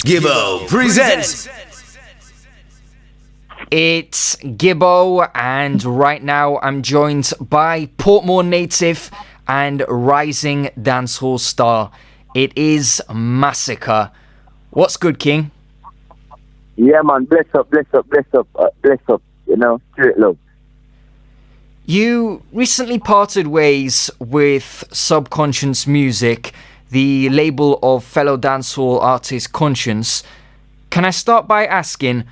Gibbo presents. It's Gibbo, and right now I'm joined by Portmore native and rising dancehall star. It is Masicka. What's good, King? Yeah, man, bless up, you know, straight love. You recently parted ways with Konshens Music, the label of fellow dancehall artist Konshens. Can I start by asking,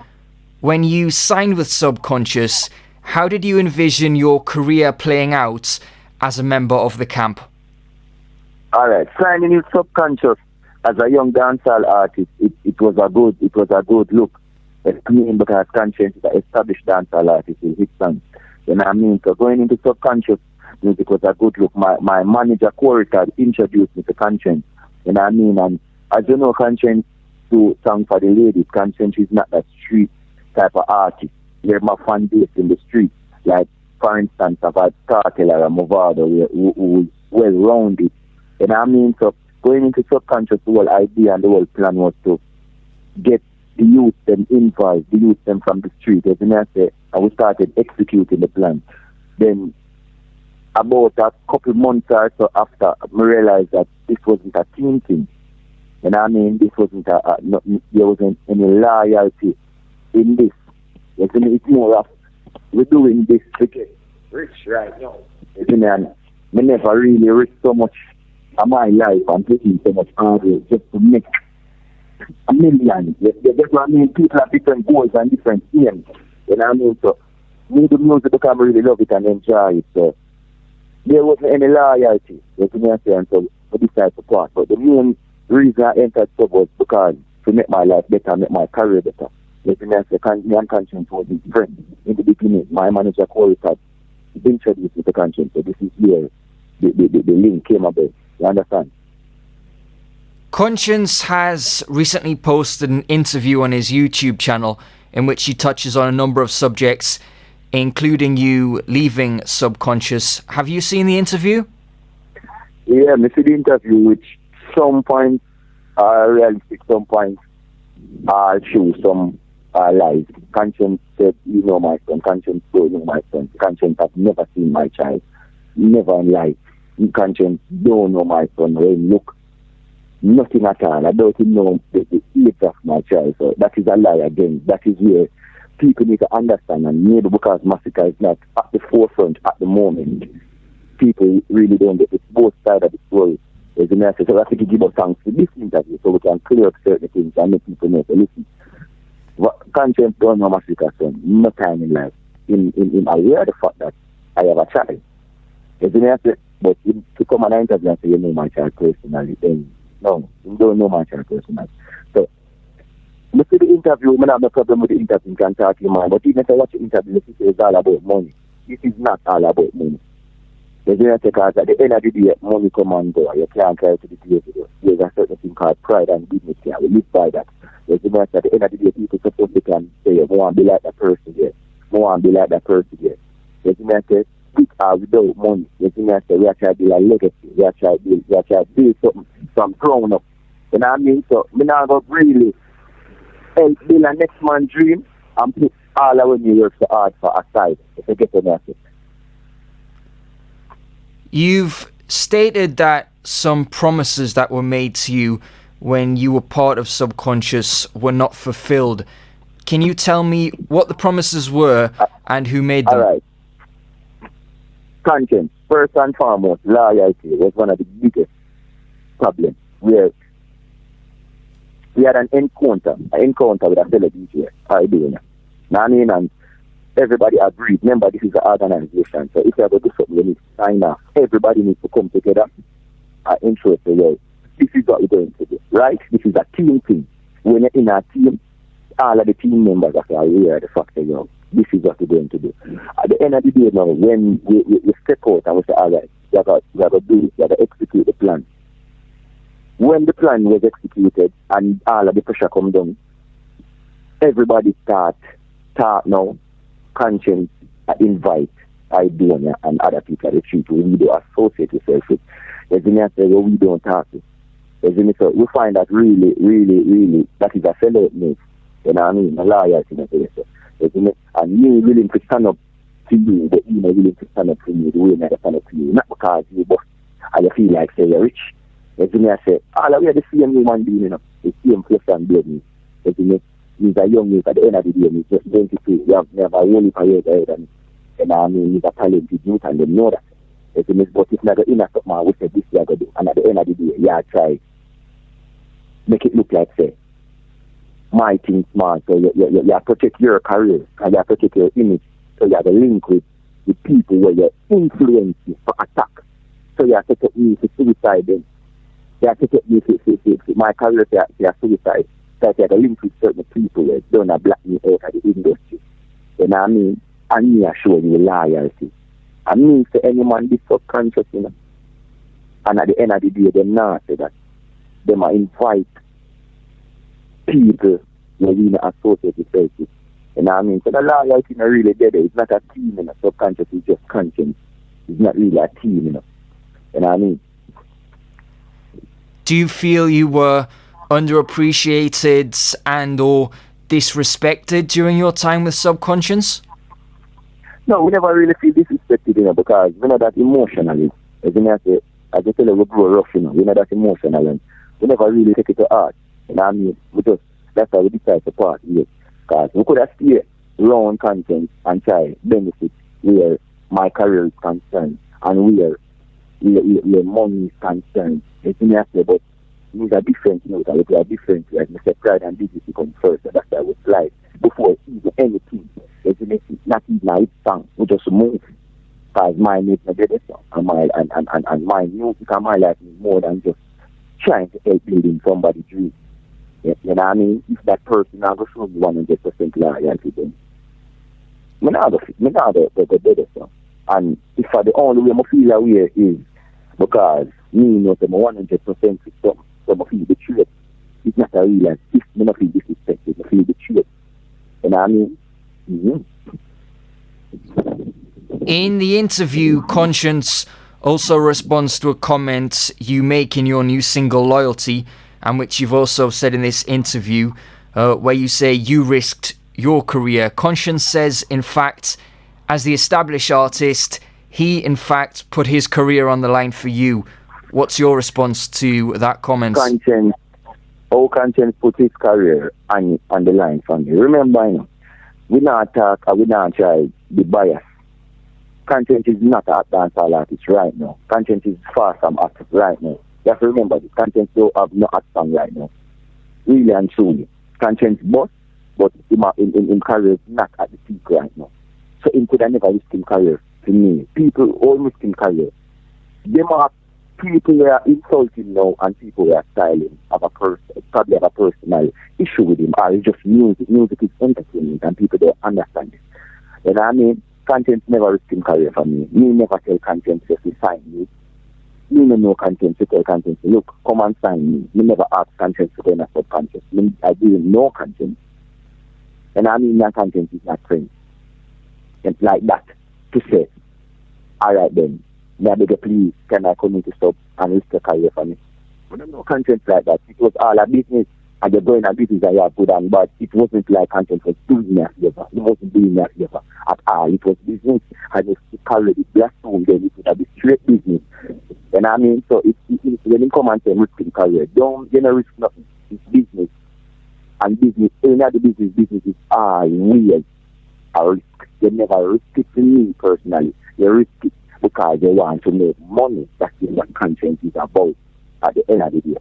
when you signed with Konshens, how did you envision your career playing out as a member of the camp? Alright, signing with Subconscious as a young dancehall artist, it was a good look. I mean, because Konshens is an established dancehall artist in his songs. You know what I mean? So going into Subconscious music was a good look. My manager, Corey, had introduced me to Konshens. You know what I mean? And as you know, Konshens do song for the ladies. Konshens is not that street type of artist. They're my fan base in the street. Like, for instance, I've had Cartel or Movado who is well-rounded. You know what I mean? So going into Subconscious, the whole idea and the whole plan was to get the youth them involved, the youth them from the street. As I say, and we started executing the plan. Then about a couple months or so after, I realized that this wasn't a team thing. You know what I mean? This wasn't there wasn't any loyalty in this. It's more of, we're doing this to get rich right now. You know, and I never really risked so much of my life and taking so much hard work just to make a million. That's what I mean. People have different goals and different aims. You know what I mean? So, me do music because I really love it and enjoy it. So, there wasn't any loyalty. You know what I'm saying? So, we decided to part. But the main reason I entered sub was because to make my life better, make my career better. You know what I'm saying? Me and Konshens was friends in the beginning. My manager, Corey, had introduced me to Konshens. So, this is where the link came about. You understand? Konshens has recently posted an interview on his YouTube channel in which he touches on a number of subjects, including you leaving Subconscious. Have you seen the interview? Yeah, I see the interview, which some points are realistic, some points are true, some are lies. Konshens said, you know my son. Konshens don't know my son. Konshens has never seen my child. Never in life. Konshens don't know my son. When look, nothing at all. I don't even know the age of my child. So that is a lie again. That is where people need to understand, and maybe because Masicka is not at the forefront at the moment, people really don't get both sides of the story. As a message, so I think you give us thanks for this interview so we can clear up certain things and make people know to listen. Konshens don't know Masicka, son. No time in life. In aware of the fact that I have a child. As a message, but to come and interview and say you know my child personally, then no, you don't know my child personally. So, look at the interview, I have no problem with the interview, you can talk to your man, but even if I watch the interview, this is all about money. This is not all about money. Because at the end of the day, money come and go, you can't carry to the table. There's a certain thing called pride and dignity, and we live by that. At the end of the day, people suppose they can say, I want to be like that person here. I want to be like that person here. With without money, we are trying to build a legacy, we are trying to build something from ground up. You know what I mean? So, we're not going to really help build a next man's dream and put all our new work so hard for aside, if you get the message. You've stated that some promises that were made to you when you were part of Subconscious were not fulfilled. Can you tell me what the promises were and who made them? All right. Konshens, first and foremost, loyalty was one of the biggest problems. Where we had an encounter with a fellow DJ. I do it. Now I mean, and everybody agreed. Remember, this is an organization, so if you have to do something, you need to sign off. Everybody needs to come together and ensure that this is what we're going to do, right? This is a team thing. When you're in a team, all of the team members are aware of the fact that this is what we're going to do. At the end of the day now, when we step out and we say, all right, we have to do this, we have to execute the plan. When the plan was executed and all of the pressure come down, everybody start now, Konshens invite Idonia and other people at the street who we do associate yourself with. As in say, well, we don't talk to. You see me? So we find that really, really, really, that is a sellout move. You know what I mean? A loyalty, you know, you see me? And me willing to stand up to you, but you know, willing to stand up to you the way I stand up to you. Not because you bust and you feel like, say, you're rich. You see me? I say, all of we are the same human being, you know, the same flesh and blood. You see me? He's a young youth at the end of the day, he's just 22. You have never only for years ahead of me. You know what I mean? He's a talented youth and they know that. You see me? But if not in a something, we say this year go do. And at the end of the day, yeah, try make it look like, say, my thing smart. So you protect your career and you protect your image. So you have a link with the people where you influence you for attack. So you have to take me to suicide then. You have to take me to my career to suicide. So you have a link with certain people where don't black me out of the industry. You know what I mean? And me are showing you loyalty. And me to any man be subconscious, you know. And at the end of the day, they not say that. They might invite people where we not associate with faces. You know what I mean? So the loyalty is not really dead. It's not a team, you know. Subconscious is just conscience. It's not really a team, you know. You know what I mean? Do you feel you were underappreciated and or disrespected during your time with Subconscious? No, we never really feel disrespected, you know, because we know that emotionally. As I tell you, we grow rough, you know. We know that emotional and we never really take it to heart. You know what I mean? That's why we decide to part here. Because we could have stayed around content and try benefit where my career is concerned and where money is concerned. It's in there, but these are different, you know, we are different. Like Mr. Pride and dignity come first, and that's why we slide before even anything. It's not even a hit song, we just move. Because my name is not song, and my music and my life is more than just trying to help building somebody's dream. You know what I mean? If that person now go show me 100% loyalty, then I'm not the better song. And if the only way I feel aware is because me know that I'm 100% with something, so I feel betrayed. It's not a real, if I don't feel disrespected, I feel betrayed. You know what I mean? Mm-hmm. In the interview, Konshens also responds to a comment you make in your new single Loyalty, and which you've also said in this interview, where you say you risked your career. Konshens says, in fact, as the established artist, he, in fact, put his career on the line for you. What's your response to that comment? Konshens put his career on the line for me. Remember, you know, we not talk and we not try the bias. Konshens is not a dancehall artist right now. Konshens is far from artist right now. You have to remember this. Konshens don't have no art song right now. Really and truly. Konshens boss, but in career is not at the peak right now. So he could have never risked his career to me. People all risk his career. Them are people who are insulting now and people who are styling probably have a personal issue with him, or it's just music. Music is entertainment and people don't understand it. You know what I mean? Konshens never risked his career for me. Me never tell Konshens if he sign me. Me no know Konshens to tell Konshens, look, come and sign me. Me never ask Konshens to go in a Subconscious. I didn't know Konshens. And I mean that Konshens is not friends. And like that, to say, all right then, may I beg you please, can I come into stop and risk a career for me? I don't know Konshens like that. It was all a business, and you're going a business and you have good and bad. It wasn't like Konshens was doing me a favor. It wasn't doing me a favor at all. It was business, and if you carry the black stone, then it would be straight business. You know what I mean? So when you come and say risking career, you don't risk nothing. It's business. And business, any other businesses are weird. A risk. You never risk it to me personally. You risk it because you want to make money. That's what Konshens is about at the end of the day.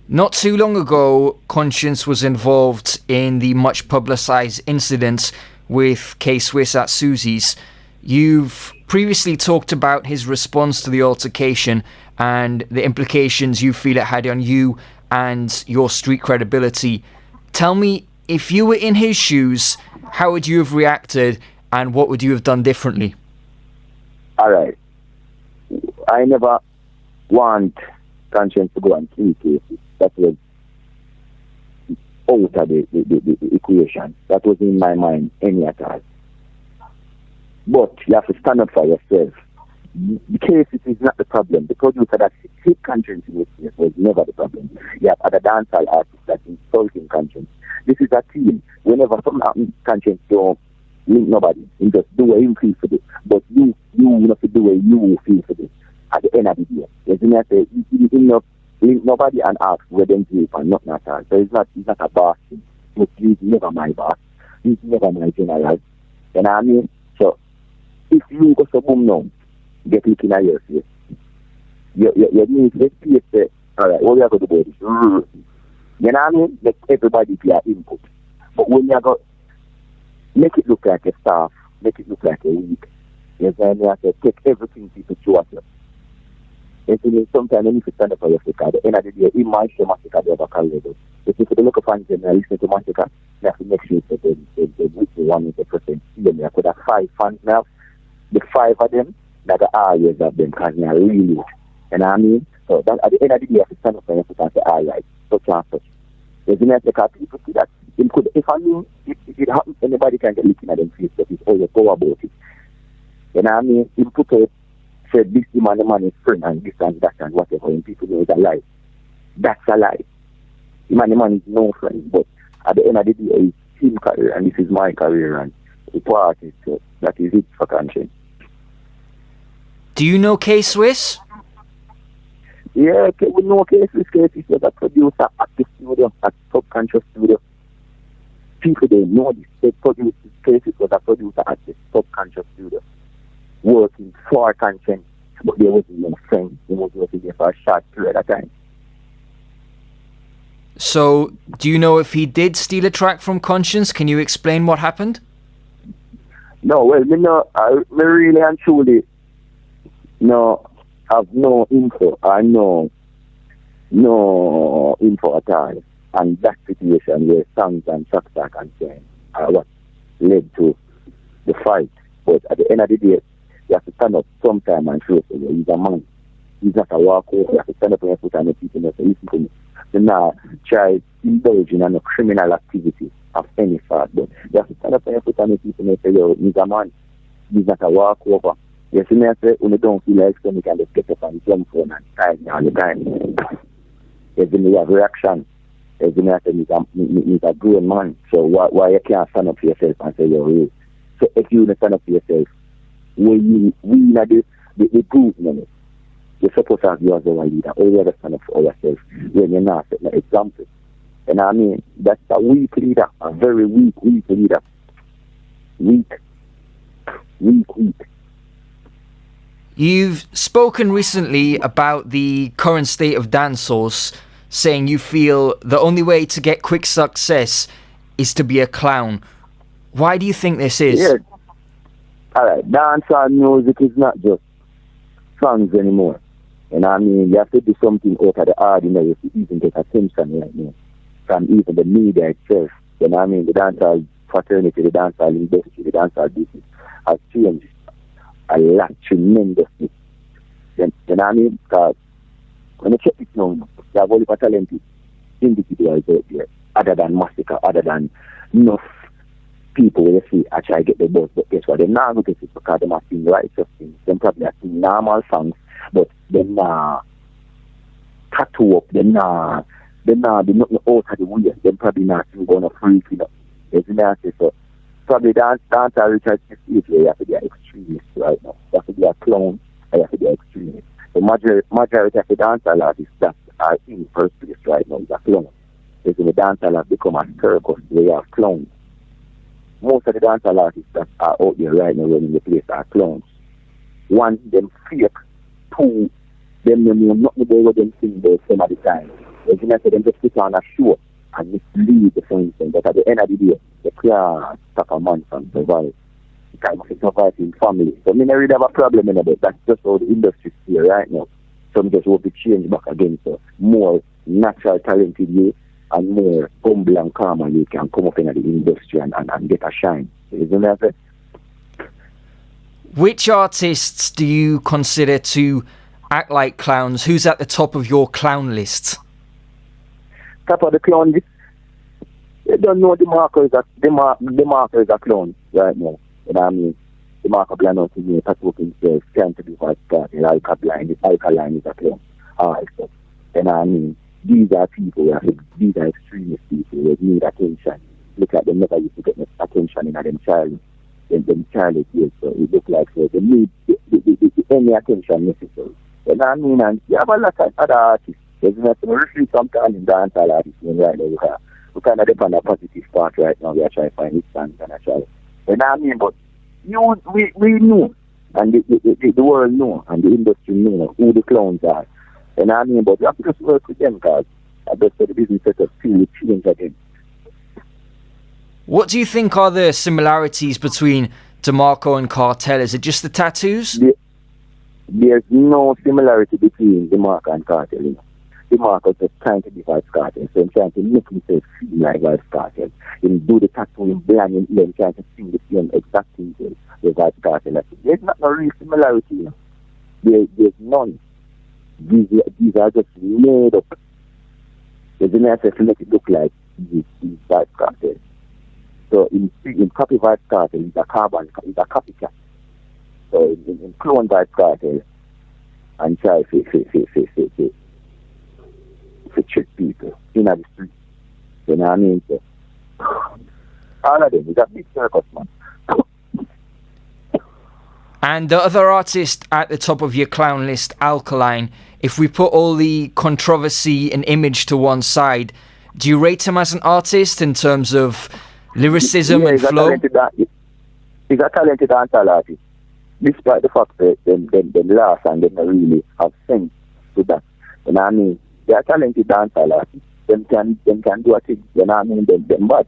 Not too long ago, Konshens was involved in the much publicised incident with K-Swiss at Susie's. You've previously talked about his response to the altercation and the implications you feel it had on you and your street credibility. Tell me, if you were in his shoes, how would you have reacted and what would you have done differently? All right. I never want Konshens to go and kill cases. That was out of the equation. That was in my mind any at all. But you have to stand up for yourself. The case is not the problem. The producer that hit Konshens in this was never the problem. You have other dancehall artists that insulting Konshens. This is a team. Whenever something happens, Konshens don't link nobody. He just do what he feel for this. But you have to do what you feel for this at the end of the day. As you may say, you not link nobody and ask where them do and nothing at all. So it's not a boss thing. But he's never my boss. He's never my general. You know what I mean? So if you go so boom now, get looking at your face. You need to say, all right, what we are going to do about this? You know what I mean? Let everybody be our input. But when you go, make it look like a staff, make it look like a week. You know what I mean? Take everything people to us. And sometimes you need to stand up for your Masicka. At the end of the day, it might say Masicka the other colleague. If you look at fans and listen to Masicka, you have to make sure that they reach the 100%. I could have 5 fans now. The 5 of them, that are areas of them because they are really, you know what I mean? So that, at the end of the day, you have to stand up for your Masicka and say, all right, such and such. There's a because people see that if I knew if it happens, anybody can get looking at them face, but it's all you go about it. You know what I mean? If people said this the man is friend and this and that and whatever, and people know it's a lie. That's a lie. The man is no friend, but at the end of the day, it's his career and this is my career and the part is that is it for Konshens. Do you know K-Swiss? Yeah, we know K-Swiss was a producer at the studio, at Subconscious Studio. People they know this. They produced K-Swiss was a producer at the Subconscious Studio, working for Konshens, but they wasn't even friends. They was working there for a short period of time. So, do you know if he did steal a track from Konshens? Can you explain what happened? No, well, I really and truly have no info. I know no info at all. And that situation where songs and tracks are concerned are what led to the fight. But at the end of the day, you have to stand up sometime and show that he's a man. He's not a walkover. You have to stand up on your foot and the people say, listen to me. Do not try indulging in a criminal activity of any sort. But you have to stand up on your foot and the people say, yo, he's a man. He's not a walkover. You see me, I say, when you don't feel like something, you can just get up on your phone and time all the time. You see me, you have reaction. You see me, I say, he's a grown man. So why you can't stand up for yourself and say, yo, hey. So if you don't stand up for yourself, when we know the group, you're supposed to have you as a leader. Or you have to stand up for yourself when you're not setting an example. And I mean, that's a weak leader, a very weak leader. Weak. You've spoken recently about the current state of dancehall, saying you feel the only way to get quick success is to be a clown. Why do you think this is? Yeah. All right, dancehall music is not just songs anymore. And I mean, you have to do something out of the ordinary to even get attention right now from even the media itself. You know what I mean? The dancehall fraternity, the dancehall industry, the dancehall business has changed a lot, tremendously. You know what I mean? Because when you check it now, you have only talented individuals out there, other than Masicka, other than enough people you see I try to get the buzz, but guess what? They're not going to get it because they must sing righteous things. They probably are sing normal songs, but they're not tattoo up, they're not nothing out of the way. They're probably not going to freak, you know. So probably dancehall reach this stage where you have to be an extremist right now. You have to be a clown, and you have to be an extremist. The majority of the dancehall artists that are in first place right now is a clown. Because the dancehall have become a circus where you have clowns. Most of the dancehall artists that are out there right now running the place are clowns. One, them fake. Two, them know nothing about what them sing about some of the time. As you know, them just put on a show and mislead the function. But at the end of the day, they can't stop a man from survive. He can't survive in family. So I mean, I really have a problem in it. That's just how the industry is here right now. Some just want to change back again. So more natural talented youth and more humble and calm and you can come up in the industry and get a shine. Isn't that it? Which artists do you consider to act like clowns? Who's at the top of your clown list? Top of the clown list? You don't know Demarco is a clown right now. You know what I mean? Demarco and Alkaline, tattoo himself, trying to be what cartel, alkaline is a claim. Alright, so, you know what I mean? These are people, these are extremist people that need attention. Look like they never used to get attention in them child years, so it look like so they need any attention necessary. You know what I mean? And you have a lot of other artists. There's nothing really sometimes in dancehall artists right now. We kind of depend on a positive part right now. We are trying to find it and try. You know what I mean? But we know, and the world know, and the industry know who the clowns are. You know what I mean? But we have to just work with them because I bet for the business setup still change again. What do you think are the similarities between Demarco and Cartel? Is it just the tattoos? There's no similarity between Demarco and Cartel. You know? Demarco is just trying to be Vibes Cartel, so I'm trying to make himself feel like Vibes Cartel. He do the tattoo in blind and then trying to sing the same exact thing with Vibes Cartel. There's not no real similarity. You know? There's none. These are just made up. There's an effort to make it look like these Vibes Cartel. So in copy Vibes Cartel, it's a copycat. So in clone Vibes Cartel and try to trick people in the street. You know what I mean? So, all of them is a big circus, man. And the other artist at the top of your clown list, Alkaline, if we put all the controversy and image to one side, do you rate him as an artist in terms of lyricism and flow? He's a talented dancehall artist. Despite the fact that them laugh and they don't really have sense to that. You know what I mean? They are talented dancehall artists. Them can do a thing. You know what I mean? Them bad.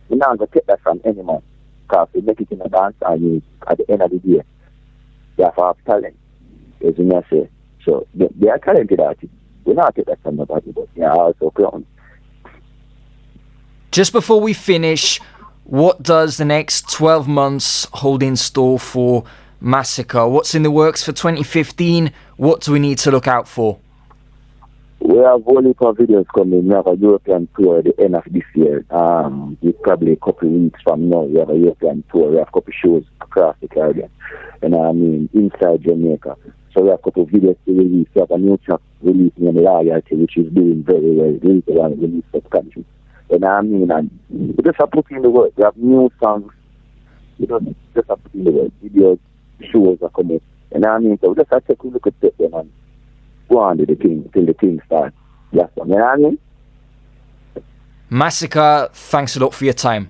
You're not going to take that from anyone. Because they make it in a dancehall music at the end of the day. They have to have talent, as you may say. So they are talented artists. We not take that from nobody, but they are also clowns. Just before we finish, what does the next 12 months hold in store for Masicka? What's in the works for 2015? What do we need to look out for? We have only for videos coming. We have a European tour at the end of this year. It's probably a couple of weeks from now. We have a European tour. We have a couple of shows across the Caribbean. And I mean, inside Jamaica. So we have a couple of videos to release. We have a new track releasing in Loyalty, which is doing very well. Released around the country. And I mean, and we just have to put in the work. We have new songs. We don't just have to put in the work. Videos, shows are coming. And I mean, so we just have to take a look at them and go on to the thing till the thing starts. Yes, you know what I mean? Masicka, thanks a lot for your time.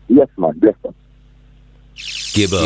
Yes, man. Bless them. Gibbo.